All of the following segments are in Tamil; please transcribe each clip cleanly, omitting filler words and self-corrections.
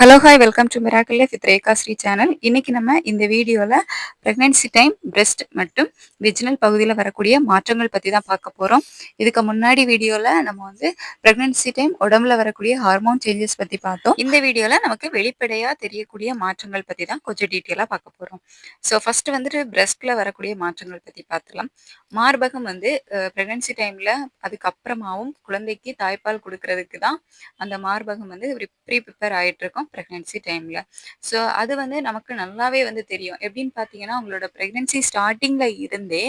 Hello hi welcome to miracle life with Rekha Sri channel. இன்னைக்கு நம்ம இந்த வீடியோவில் ப்ரெக்னென்சி டைம் பிரெஸ்ட் மற்றும் விஜினல் பகுதியில் வரக்கூடிய மாற்றங்கள் பற்றி தான் பார்க்க போகிறோம். இதுக்கு முன்னாடி வீடியோவில் நம்ம ப்ரெக்னென்சி டைம் உடம்புல வரக்கூடிய ஹார்மோன் சேஞ்சஸ் பற்றி பார்த்தோம். இந்த வீடியோவில் நமக்கு வெளிப்படையாக தெரியக்கூடிய மாற்றங்கள் பற்றி தான் கொஞ்சம் டீட்டெயிலாக பார்க்க போகிறோம். ஸோ ஃபர்ஸ்ட் பிரெஸ்ட்டில் வரக்கூடிய மாற்றங்கள் பற்றி பார்த்துலாம். மார்பகம் ப்ரெக்னென்சி டைமில் அதுக்கப்புறமாவும் குழந்தைக்கு தாய்ப்பால் கொடுக்கறதுக்கு தான் அந்த மார்பகம் ப்ரிப்பேர் ஆயிட்டு இருக்கோம் ப்ரெக்னென்சி டைமில். ஸோ அது நமக்கு நல்லாவே தெரியும். எப்படின்னு பார்த்தீங்கன்னா உங்களோட ப்ரெக்னென்சி ஸ்டார்டிங்கில் இருந்தே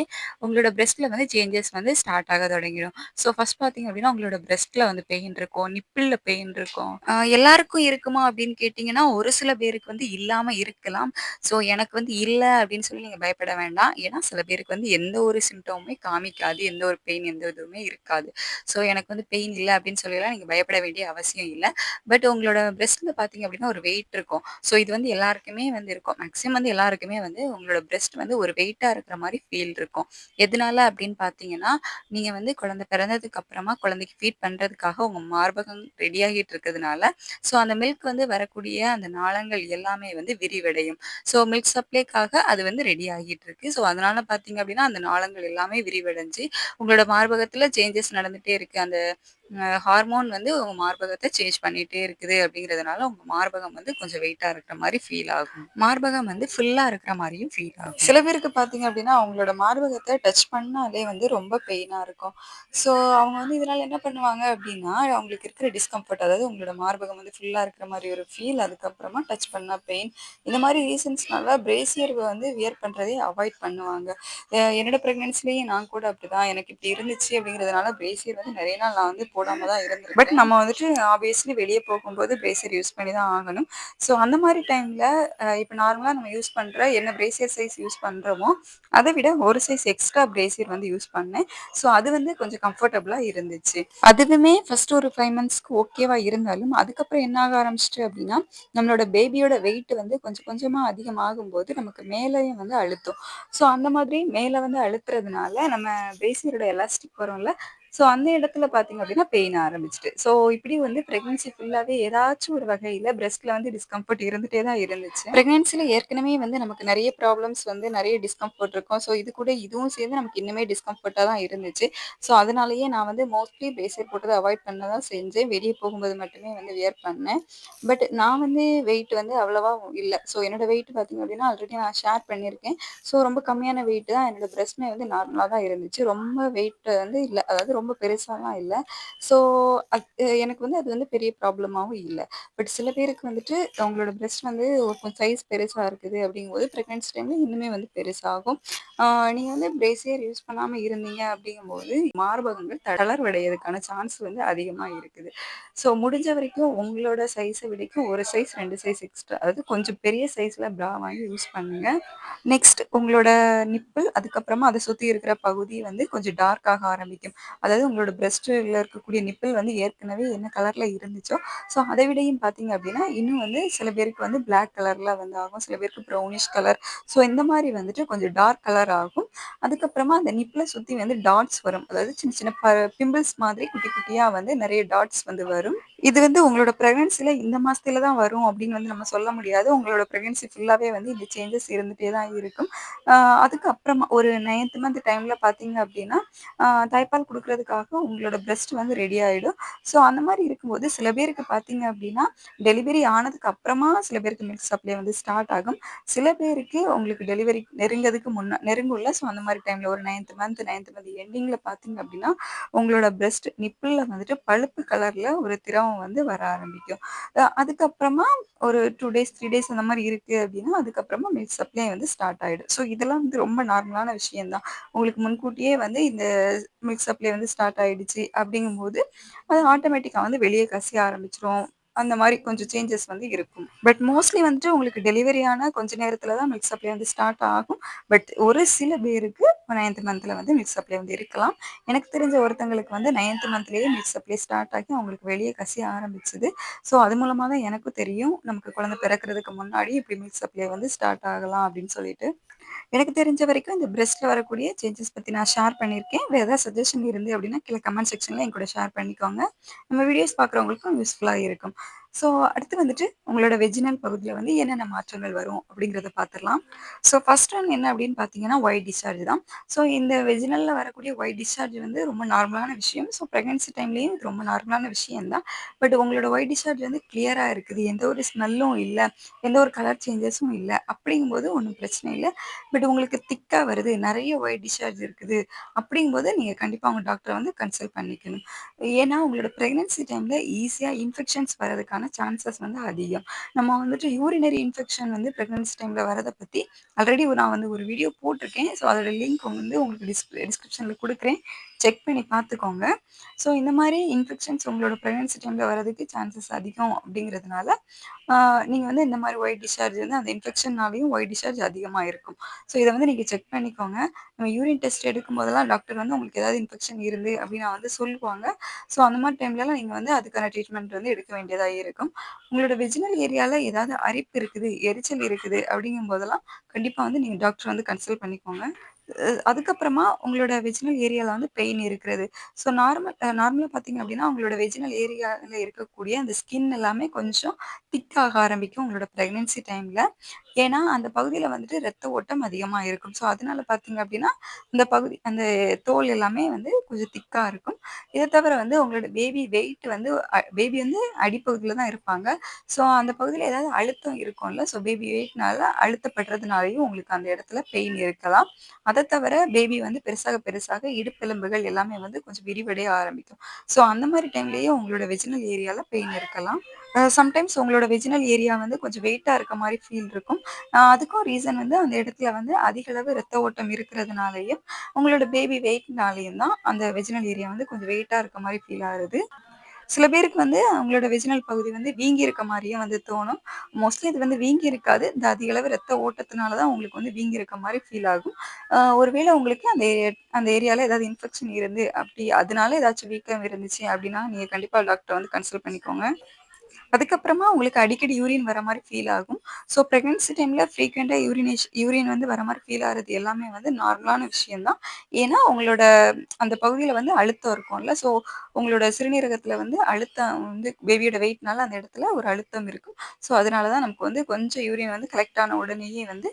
உங்களோட பிரெஸ்ட்டில் சேஞ்சஸ் ஸ்டார்ட் ஆக தொடங்கிடும். ஸோ ஃபர்ஸ்ட் பார்த்தீங்க அப்படின்னா உங்களோட பிரெஸ்ட்டில் பெயின் இருக்கும், நிப்பிளில் பெயின் இருக்கும். எல்லாருக்கும் இருக்குமா அப்படின்னு கேட்டிங்கன்னா ஒரு சில பேருக்கு இல்லாமல் இருக்கலாம். ஸோ எனக்கு இல்லை அப்படின்னு சொல்லி நீங்கள் பயப்பட வேண்டாம். ஏன்னா சில பேருக்கு எந்த ஒரு சிம்டமுமே காமிக்காது, எந்த ஒரு பெயின் எந்த இதுவுமே இருக்காது. ஸோ எனக்கு பெயின் இல்லை அப்படின்னு சொல்லலாம் நீங்கள் பயப்பட வேண்டிய அவசியம் இல்லை. பட் உங்களோட பிரெஸ்ட்ல பார்த்தீங்க அப்படின்னா ஒரு வெயிட் இருக்கும். ஸோ இது எல்லாருக்குமே இருக்கும். மேக்ஸிமம் எல்லாருக்குமே உங்களோட பிரெஸ்ட் ஒரு வெயிட்டாக இருக்கிற மாதிரி ஃபீல் இருக்கும். எதனால அப்படின்னு பார்த்தீங்கன்னா நீங்கள் குழந்தை பிறந்ததுக்கு அப்புறமா குழந்தைக்கு ஃபீட் பண்ணுறதுக்காக உங்கள் மார்பகம் ரெடி ஆகிட்டு இருக்கிறதுனால ஸோ அந்த மில்க் வரக்கூடிய அந்த நாளங்கள் எல்லாமே விரிவடையும். ஸோ மில்க் சப்ளைக்காக அது ரெடி ஆகிட்டு இருக்கு. ஸோ அதனால பார்த்தீங்க அப்படின்னா அந்த நாளங்கள் எல்லாமே விரிவடைஞ்சு உங்களோட மார்பகத்தில் சேஞ்சஸ் நடந்துகிட்டே இருக்கு. அந்த ஹார்மோன் உங்க மார்பகத்தை சேஞ்ச் பண்ணிட்டே இருக்குது அப்படிங்கிறதுனால உங்க மார்பகம் கொஞ்சம் வெயிட்டா இருக்கிற மாதிரி ஃபீல் ஆகும். மார்பகம் ஃபுல்லா இருக்கிற மாதிரியும் ஃபீல் ஆகும். சில பேருக்கு பார்த்தீங்க அப்படின்னா அவங்களோட மார்பகத்தை டச் பண்ணாலே ரொம்ப பெயினா இருக்கும். ஸோ அவங்க இதனால என்ன பண்ணுவாங்க அப்படின்னா அவங்களுக்கு இருக்கிற டிஸ்கம்ஃபர்ட், அதாவது உங்களோட மார்பகம் ஃபுல்லா இருக்கிற மாதிரி ஒரு ஃபீல், அதுக்கப்புறமா டச் பண்ணா பெயின், இந்த மாதிரி ரீசன்ஸ்னால பிரேசியர் வியர் பண்றதே அவாய்ட் பண்ணுவாங்க. என்னோட ப்ரெக்னென்சிலேயே நான் கூட அப்படிதான், எனக்கு இப்படி இருந்துச்சு அப்படிங்கிறதுனால பிரேசியர் நிறைய நாள் நான் போடாம தான் இருந்திருக்கேன். பட் நம்ம ஆப்வியஸ்லி வெளியே போகும்போது பிரேசியர் யூஸ் பண்ணி தான் ஆகணும். ஸோ அந்த மாதிரி டைம்ல இப்போ நார்மலாக நம்ம யூஸ் பண்ற என்ன பிரேசியர் சைஸ் யூஸ் பண்றோமோ அதை விட ஒரு சைஸ் எக்ஸ்ட்ரா பிரேசியர் யூஸ் பண்ணேன். ஸோ அது கொஞ்சம் கம்ஃபர்டபுளா இருந்துச்சு. அதுவுமே ஃபர்ஸ்ட் ஒரு 5 மந்த்ஸ்க்கு ஓகேவா இருந்தாலும் அதுக்கப்புறம் என்ன ஆக ஆரம்பிச்சிட்டு அப்படின்னா நம்மளோட பேபியோட வெயிட் கொஞ்சம் கொஞ்சமா அதிகமாகும் போது நமக்கு மேலேயும் அழுத்தும். ஸோ அந்த மாதிரி மேலே அழுத்துறதுனால நம்ம பிரேசியரோட எலாஸ்டிக் வரும்ல, ஸோ அந்த இடத்துல பார்த்தீங்க அப்படின்னா பெயின் ஆரம்பிச்சுட்டு. ஸோ இப்படி ப்ரெக்னென்சி ஃபுல்லாகவே ஏதாச்சும் ஒரு வகையில் பிரெஸ்ட்ல டிஸ்கம்ஃபர்ட் இருந்துகிட்டே தான் இருந்துச்சு. ப்ரெக்னென்சியில் ஏற்கனவே நமக்கு நிறைய ப்ராப்ளம்ஸ் நிறைய டிஸ்கம்ஃபர்ட் இருக்கும். ஸோ இது கூட இதுவும் சேர்ந்து நமக்கு இன்னுமே டிஸ்கம்ஃபர்ட்டாக தான் இருந்துச்சு. ஸோ அதனாலேயே நான் மோஸ்ட்லி பிரேசியர் போட்டதை அவாய்ட் பண்ண தான் செஞ்சேன். வெளியே போகும்போது மட்டுமே வியர் பண்ணேன். பட் நான் வெயிட் அவ்வளவா இல்லை. ஸோ என்னோட வெயிட் பார்த்தீங்க அப்படின்னா ஆல்ரெடி நான் ஷேர் பண்ணியிருக்கேன். ஸோ ரொம்ப கம்மியான வெயிட் தான். என்னோட பிரெஸ்ட்மே நார்மலாக தான் இருந்துச்சு. ரொம்ப வெயிட் இல்லை, அதாவது ரொம்ப பெருசாலாம் இல்ல. ஸோ எனக்கு அது பெரிய ப்ராப்ளமாவும் இல்ல. பட் சில பேருக்கு அவங்களோட பிரஸ்ட் கொஞ்சம் சைஸ் பெருசா இருக்குது அப்படிங்கும்போது பிரெக்னன்சி டைம்ல இன்னுமே பெருசாகும். நீங்க பிரேசியர் யூஸ் பண்ணாம இருந்தீங்க அப்படிங்கும்போது மார்பகங்கள் தளர்வடையதுக்கான சான்ஸ் அதிகமா இருக்குது. ஸோ முடிஞ்ச வரைக்கும் உங்களோட சைஸை விடைக்கும் ஒரு சைஸ் 2 சைஸ் எக்ஸ்ட்ரா, அதாவது கொஞ்சம் பெரிய சைஸ்ல ப்ரா வாங்கி யூஸ் பண்ணுங்க. நெக்ஸ்ட் உங்களோட நிப்பிள், அதுக்கப்புறமா அதை சுத்தி இருக்கிற பகுதி கொஞ்சம் டார்க் ஆக ஆரம்பிக்கும். அதாவது உங்களோட பிரஸ்ட்ல இருக்கக்கூடிய நிப்பிள் ஏற்கனவே என்ன கலர்ல இருந்துச்சோ ஸோ அதை விடையும் பார்த்தீங்க அப்படின்னா இன்னும் சில பேருக்கு பிளாக் கலர்ல ஆகும், சில பேருக்கு ப்ரௌனிஷ் கலர். ஸோ இந்த மாதிரி கொஞ்சம் டார்க் கலர் ஆகும். அதுக்கப்புறமா அந்த நிப்பிளை சுற்றி டாட்ஸ் வரும், அதாவது சின்ன சின்ன பிம்பிள்ஸ் மாதிரி குட்டி குட்டியா நிறைய டாட்ஸ் வரும். இது உங்களோட ப்ரெக்னன்சில இந்த மாசத்துல தான் வரும் அப்படின்னு நம்ம சொல்ல முடியாது. உங்களோட ப்ரெக்னன்சி ஃபுல்லாவே இந்த சேஞ்சஸ் இருந்துட்டே தான் இருக்கும். அதுக்கப்புறமா ஒரு 9th மந்த் டைம்ல பார்த்தீங்க அப்படின்னா தாய்ப்பால் கொடுக்கறதுக்காக உங்களோட பிரெஸ்ட் ரெடி ஆயிடும். ஸோ அந்த மாதிரி இருக்கும்போது சில பேருக்கு பார்த்தீங்க அப்படின்னா டெலிவரி ஆனதுக்கு அப்புறமா சில பேருக்கு மில்க் சப்ளை ஸ்டார்ட் ஆகும். சில பேருக்கு உங்களுக்கு டெலிவரி நெருங்கிறதுக்கு நெருங்கும்ல. ஸோ அந்த மாதிரி டைம்ல ஒரு 9th மந்த் எண்டிங்ல பார்த்தீங்க அப்படின்னா உங்களோட பிரெஸ்ட் நிப்பிள்ல பழுப்பு கலர்ல ஒரு திரவம் வர ஆரம்பிக்கும். அதுக்கப்புறமா ஒரு 2 டேஸ் 3 டேஸ் அந்த மாதிரி இருக்கு அப்படின்னா அதுக்கப்புறமா மில்க் சப்ளை ஸ்டார்ட் ஆயிடும். ஸோ இதெல்லாம் ரொம்ப நார்மலான விஷயம் தான். உங்களுக்கு முன்கூட்டியே இந்த மில்க் சப்ளை ஸ்டார்ட் ஆயிடுச்சு அப்படிங்கும்போது அது ஆட்டோமேட்டிக்கா வெளியே கசிய ஆரம்பிச்சிரும். அந்த மாதிரி கொஞ்சம் சேஞ்சஸ் இருக்கும். பட் மோஸ்ட்லி உங்களுக்கு டெலிவரி ஆன கொஞ்ச நேரத்துல தான் மில்க் சப்ளை ஸ்டார்ட் ஆகும். பட் ஒரு சில பேருக்கு 9th மந்த்ல மில்க் சப்ளை இருக்கலாம். எனக்கு தெரிஞ்ச ஒருத்தங்களுக்கு 9th மந்த்லயே மில்க் சப்ளை ஸ்டார்ட் ஆகி அவங்களுக்கு வெளியே கசிய ஆரம்பிச்சது. ஸோ அது மூலமா தான் எனக்கும் தெரியும் நமக்கு குழந்தை பிறக்கிறதுக்கு முன்னாடி இப்படி மில்க் சப்ளை ஸ்டார்ட் ஆகலாம் அப்படின்னு சொல்லிட்டு. எனக்கு தெரிஞ்ச வரைக்கும் இந்த பிரெஸ்ட்ல வரக்கூடிய சேஞ்சஸ் பத்தி நான் ஷேர் பண்ணியிருக்கேன். வேற ஏதாவது சஜஷன் இருந்து அப்படின்னா கீழே கமெண்ட் செக்ஷன்ல என் கூட ஷேர் பண்ணிக்கோங்க. நம்ம வீடியோஸ் பார்க்குறவங்களுக்கும் யூஸ்ஃபுல்லா இருக்கும். ஸோ அடுத்து வந்துட்டு உங்களோட வெஜினல் பகுதியில வந்து என்னென்ன மாற்றங்கள் வரும் அப்படிங்கிறத பார்த்துடலாம். ஸோ ஃபர்ஸ்ட் ஒன் என்ன அப்படின்னு பார்த்தீங்கன்னா, ஒயிட் டிஸ்சார்ஜ் தான். ஸோ இந்த வெஜினல்ல வரக்கூடிய ஒயிட் டிஸ்சார்ஜ் வந்து ரொம்ப நார்மலான விஷயம். ஸோ பிரெக்னன்சி டைம்லேயும் இது ரொம்ப நார்மலான விஷயம் தான். பட் உங்களோட ஒயிட் டிஸ்சார்ஜ் வந்து கிளியரா இருக்குது. எந்த ஒரு ஸ்மெல்லும் இல்ல. எந்த ஒரு கலர் சேஞ்சஸும் இல்ல. அப்படிங்கும்போது ஒண்ணும் பிரச்சனை இல்ல. பட் உங்களுக்கு திக்கா வருது. நெறைய ஒயிட் டிஸ்சார்ஜ் இருக்குது. அப்படிங்கும்போது நீங்க கண்டிப்பா உங்க டாக்டர வந்து கன்சல்ட் பண்ணிக்கணும். ஏன்னா, உங்களோட பிரெக்னன்சி டைம்ல ஈஸியா இன்ஃபெக்ஷன்ஸ் வரதுக்கான சான்சஸ் வந்து அதிகம். நம்ம வந்துட்டு யூரினரி இன்ஃபெக்ஷன் வந்து பிரெக்னன்சி டைம்ல வரத பத்தி ஆல்ரெடி நான் வந்து ஒரு வீடியோ போட்டிருக்கேன். ஸோ அதோட லிங்க் வந்து உங்களுக்கு டிஸ்கிரிப்ஷன்ல குடுக்குறேன். செக் பண்ணி பார்த்துக்கோங்க. ஸோ இந்த மாரி இன்ஃபெக்ஷன்ஸ் உங்களோட பிரெக்னன்சி டைம்ல வரதுக்கு சான்சஸ் அதிகம் அப்படிங்கிறதுனால, ஆ நீங்க வந்து இந்த மாரி ஒயிட் டிஸ்சார்ஜ் வந்து அந்த இன்ஃபெக்ஷன்னாலயும் ஒயிட் டிஸ்சார்ஜ் அதிகமா இருக்கும். ஸோ இத வந்து நீங்க செக் பண்ணிக்கோங்க. நம்ம யூரின் டெஸ்ட் எடுக்கும்போதெல்லாம் டாக்டர் வந்து உங்களுக்கு ஏதாவது இன்ஃபெக்ஷன் இருந்து அப்டின்னா வந்து சொல்லுவாங்க. ஸோ அந்த மாரி டைம்லலாம் நீங்க வந்து அதுக்கான ட்ரீட்மெண்ட் வந்து எடுக்க வேண்டியதா இருக்கும். உங்களோட வெஜினல் ஏரியால ஏதாவது அரிப்பு இருக்குது, எரிச்சல் இருக்குது அப்டிங்கும்போதெல்லாம் கண்டிப்பா வந்து நீங்க டாக்டர வந்து கன்சல்ட் பண்ணிக்கோங்க. அதுக்கப்புறமா உங்களோட வெஜினல் ஏரியால வந்து பெயின் இருக்கிறது. ஸோ நார்மலா பார்த்தீங்க அப்டின்னா, உங்களோட வெஜினல் ஏரியால இருக்கக்கூடிய அந்த ஸ்கின் எல்லாமே கொஞ்சம் திக் ஆக ஆரம்பிக்கும் உங்களோட பிரெக்னன்சி டைம்ல. ஏன்னா, அந்த பகுதியில வந்துட்டு ரத்த ஓட்டம் அதிகமா இருக்கும். ஸோ, அதனால பார்த்தீங்க அப்டின்னா, அந்த தோல் எல்லாமே வந்து கொஞ்சம் திக்கா இருக்கும். இத தவிர வந்து உங்களோட பேபி வெயிட் வந்து பேபி வந்து அடிப்பகுதியில தான் இருப்பாங்க. ஸோ, அந்த பகுதியில ஏதாவது அழுத்தம் இருக்கும்ல. ஸோ, பேபி வெயிட்னால அழுத்தப்படுறதுனாலயும் உங்களுக்கு அந்த இடத்துல பெயின் இருக்கலாம். அத தவிர பேபி வந்து பெருசாக, பெருசாக இடுப்பெலும்புகள் எல்லாமே வந்து கொஞ்சம் விரிவடைய ஆரம்பிக்கும். ஸோ, அந்த மாரி டைம்லயே உங்களோட வெஜினல் ஏரியால பெயின் இருக்கலாம். சம்டைம்ஸ் உங்களோட வெஜினல் ஏரியா வந்து கொஞ்சம் வெயிட்டா இருக்க மாரி ஃபீல் இருக்கும். அதுக்கும் ரீசன் வந்து அந்த இடத்துல வந்து அதிக அளவு ரத்த ஓட்டம் இருக்கிறதுனாலயும், உங்களோட பேபி வெயிட்னாலயும் தான் அந்த வெஜினல் ஏரியா வந்து கொஞ்சம் வெயிட்டா இருக்க மாரி ஃபீல் ஆகுது. சில பேருக்கு வந்து அவங்களோட வெஜினல் பகுதி வந்து வீங்கி இருக்க மாரியும் வந்து தோணும். மோஸ்ட்லி இது வந்து வீங்கி இருக்காது. இந்த அதிக அளவு ரத்த ஓட்டத்தினால தான் உங்களுக்கு வந்து வீங்கி இருக்க மாரி ஃபீல் ஆகும். ஒருவேளை உங்களுக்கு அந்த ஏரியால ஏதாவது இன்ஃபெக்ஷன் இருந்து, அப்படி அதனால ஏதாச்சும் வீக்கம் இருந்துச்சு அப்படின்னா, நீங்க கண்டிப்பா டாக்டர வந்து கன்சல்ட் பண்ணிக்கோங்க. அதுக்கப்புறமா உங்களுக்கு அடிக்கடி யூரின் வர மாரி ஃபீல் ஆகும். ஸோ பிரெக்னன்சி டைம்ல ஃப்ரீக்வென்ட்டா யூரின் வந்து வர மாரி ஃபீல் ஆகுறது எல்லாமே வந்து நார்மலான விஷயம் தான். ஏன்னா, உங்களோட அந்த பகுதியில வந்து அழுத்தம் இருக்கும்ல. ஸோ உங்களோட சிறுநீரகத்தில வந்து அழுத்தம் வந்து பேபியோட வெயிட்னால அந்த இடத்துல ஒரு அழுத்தம் இருக்கும். ஸோ அதனால தான் நமக்கு வந்து கொஞ்சம் யூரின் வந்து கலெக்ட் ஆன உடனேயே வந்து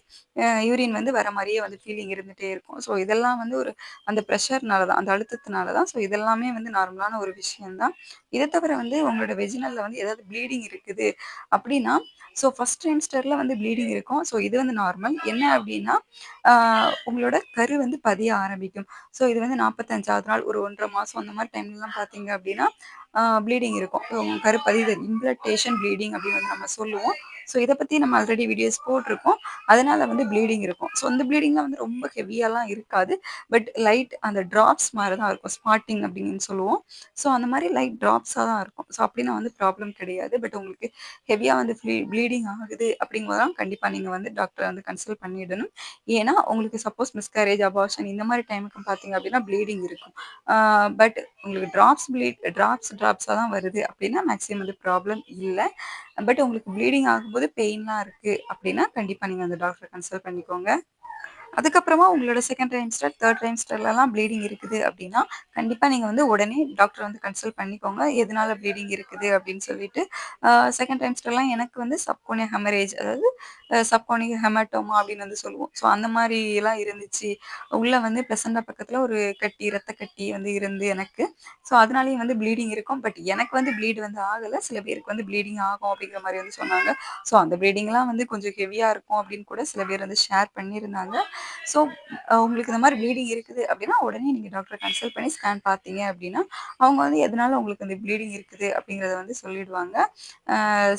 யூரின் வந்து வர மாரியே வந்து ஃபீலிங் இருந்துட்டே இருக்கும். ஸோ இதெல்லாம் வந்து அந்த பிரஷர்னால தான், அந்த அழுத்தத்தினால தான். ஸோ இதெல்லாமே வந்து நார்மலான ஒரு விஷயம் தான். இத தவிர வந்து உங்களோட வெஜினல்ல வந்து ஏதாவது ப்ளீடிங் இருக்குது அப்டின்னா, ஸோ ஃபர்ஸ்ட் ட்ரைம்ஸ்டர்ல வந்து ப்ளீடிங் இருக்கும். ஸோ இது வந்து நார்மல். என்ன அப்டின்னா, ஆ உங்களோட கரு வந்து பதிய ஆரம்பிக்கும். ஸோ இது வந்து 45வது நாள் ஒரு 1 1/2 மாசம் அந்த மாரி டைம்லலாம் பார்த்தீங்க அப்டின்னா, ப்ளீடிங் இருக்கும். கரு பதிதல் இம்ப்ளன்டேஷன் ப்ளீடிங் அப்டின்னு வந்து நம்ம சொல்லுவோம். ஸோ இத பத்தி நம்ம ஆல்ரெடி வீடியோஸ் போட்ருக்கோம். அதனால வந்து ப்ளீடிங் இருக்கும். ஸோ இந்த ப்ளீடிங்லாம் வந்து ரொம்ப ஹெவியாலாம் இருக்காது. பட் லைட் அந்த டிராப்ஸ் மாரி தான் இருக்கும். ஸ்பாட்டிங் அப்டின்னு சொல்லுவோம். ஸோ அந்த மாரி லைட் டிராப்ஸா தான் இருக்கும். ஸோ அப்டின்னா வந்து ப்ராப்ளம் கிடையாது. பட் உங்களுக்கு ஹெவியா வந்து ப்ளீடிங் ஆகுது அப்டிங்கும்போது தான் கண்டிப்பா நீங்க வந்து டாக்டர வந்து கன்சல்ட் பண்ணிடணும். ஏன்னா, உங்களுக்கு சப்போஸ் மிஸ்கேரேஜ், அபார்ஷன் இந்த மாரி டைமுக்கு பார்த்தீங்க அப்டின்னா ப்ளீடிங் இருக்கும். ஆ பட் உங்களுக்கு டிராப்ஸா தான் வருது அப்டின்னா மேக்ஸிமம் வந்து ப்ராப்ளம் இல்ல. பட் உங்களுக்கு ப்ளீடிங் ஆகும்போது பெயின்லாம் இருக்கு அப்டின்னா, கண்டிப்பா நீங்க அந்த டாக்டர கன்சல்ட் பண்ணிக்கோங்க. அதுக்கப்புறமா உங்களோட 2ண்ட் ட்ரைம்ஸ்டர், 3 ட்ரைம்ஸ்டர்லலாம் ப்ளீடிங் இருக்குது அப்டின்னா, கண்டிப்பா நீங்க வந்து உடனே டாக்டர வந்து கன்சல்ட் பண்ணிக்கோங்க. எதனால ப்ளீடிங் இருக்குது அப்டின்னு சொல்லிட்டு. 2ண்ட் ட்ரைம்ஸ்டர்லாம் எனக்கு வந்து சப்கோனியா ஹெமரேஜ் அதாவது சப்கோனியா ஹெமடோமா அப்டின்னு வந்து சொல்லுவோம். ஸோ அந்த மாரிலாம் இருந்துச்சு. உள்ள வந்து பிளசன்டா பக்கத்துல ஒரு கட்டி, ரத்த கட்டி வந்து இருந்து எனக்கு. ஸோ அதனாலேயும் வந்து ப்ளீடிங் இருக்கும். பட் எனக்கு வந்து ப்ளீட் வந்து ஆகல. சில பேருக்கு வந்து ப்ளீடிங் ஆகும் அப்டிங்கிற மாரி வந்து சொன்னாங்க. ஸோ அந்த ப்ளீடிங்லாம் வந்து கொஞ்சம் ஹெவியா இருக்கும் அப்டின்னு கூட சில பேர் வந்து ஷேர் பண்ணியிருந்தாங்க. ஸோ உங்களுக்கு இந்த மாரி ப்ளீடிங் இருக்குது அப்டின்னா, உடனே நீங்க டாக்டர கன்சல்ட் பண்ணி ஸ்கேன் பார்த்தீங்க அப்டின்னா, அவங்க வந்து எதனால உங்களுக்கு இந்த ப்ளீடிங் இருக்குது அப்டிங்கிறத வந்து சொல்லிடுவாங்க.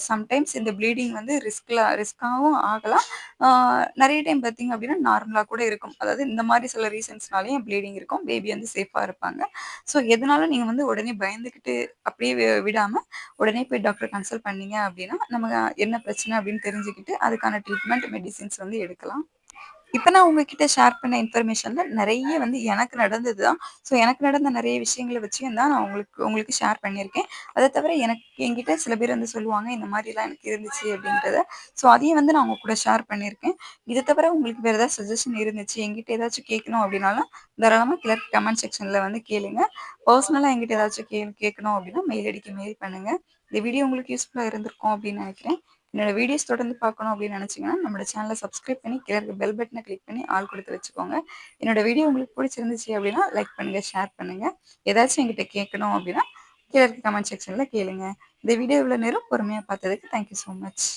சம்டைம்ஸ் இந்த ப்ளீடிங் வந்து ரிஸ்க்காவும் ஆகலாம். ஆ நெறைய டைம் பார்த்தீங்க அப்டின்னா, நார்மலா கூட இருக்கும். அதாவது இந்த மாரி சில ரீசன்ஸ்னாலயும் ப்ளீடிங் இருக்கும். பேபி வந்து சேஃபா இருப்பாங்க. ஸோ எதனாலும் நீங்க வந்து உடனே பயந்துகிட்டு அப்டியே விடாம, உடனே போய் டாக்டர கன்சல்ட் பண்ணீங்க அப்டின்னா, நம்ம என்ன பிரச்சனை அப்டின்னு தெரிஞ்சுக்கிட்டு, அதுக்கான ட்ரீட்மெண்ட், மெடிசின்ஸ் வந்து எடுக்கலாம். இப்ப நான் உங்ககிட்ட ஷேர் பண்ண இன்ஃபர்மேஷன்ல நெறைய வந்து எனக்கு நடந்தது தான். ஸோ எனக்கு நடந்த நெறைய விஷயங்கள வச்சும் தான் நான் உங்களுக்கு உங்களுக்கு ஷேர் பண்ணியிருக்கேன். அத தவிர என்கிட்ட சில பேர் வந்து சொல்லுவாங்க, இந்த மாரிலாம் எனக்கு இருந்துச்சு அப்டின்றத. ஸோ அதையும் வந்து நான் உங்க கூட ஷேர் பண்ணியிருக்கேன். இத தவிர உங்களுக்கு வேற ஏதாவது சஜஷன் இருந்துச்சு, என்கிட்ட ஏதாச்சும் கேட்கணும் அப்டின்னாலும், தாராளமா கீழ கமெண்ட் செக்ஷன்ல வந்து கேளுங்க. பர்சனலா என்கிட்ட ஏதாச்சும் கேட்கணும் அப்டின்னா, மெயில் ஐடிக்கு மெயில் பண்ணுங்க. இந்த வீடியோ உங்களுக்கு யூஸ்ஃபுல்லாக இருந்திருக்கும் அப்படின்னு நினைக்கிறேன். என்னோட வீடியோஸ் தொடர்ந்து பார்க்கணும் அப்படின்னு நினச்சிங்கன்னா நம்மளோட சேனலை சப்ஸ்கிரைப் பண்ணி கீழே இருக்க பெல் பட்டனை கிளிக் பண்ணி ஆல் கொடுத்து வச்சுக்கோங்க. என்னோட வீடியோ உங்களுக்கு பிடிச்சிருந்துச்சு அப்படின்னா லைக் பண்ணுங்கள், ஷேர் பண்ணுங்கள். ஏதாச்சும் என்கிட்ட கேட்கணும் அப்படின்னா கீழே இருக்க கமெண்ட் செக்ஷனில் கேளுங்க. இந்த வீடியோ இவ்வளோ நேரம் பொறுமையாக பார்த்ததுக்கு தேங்க்யூ ஸோ மச்.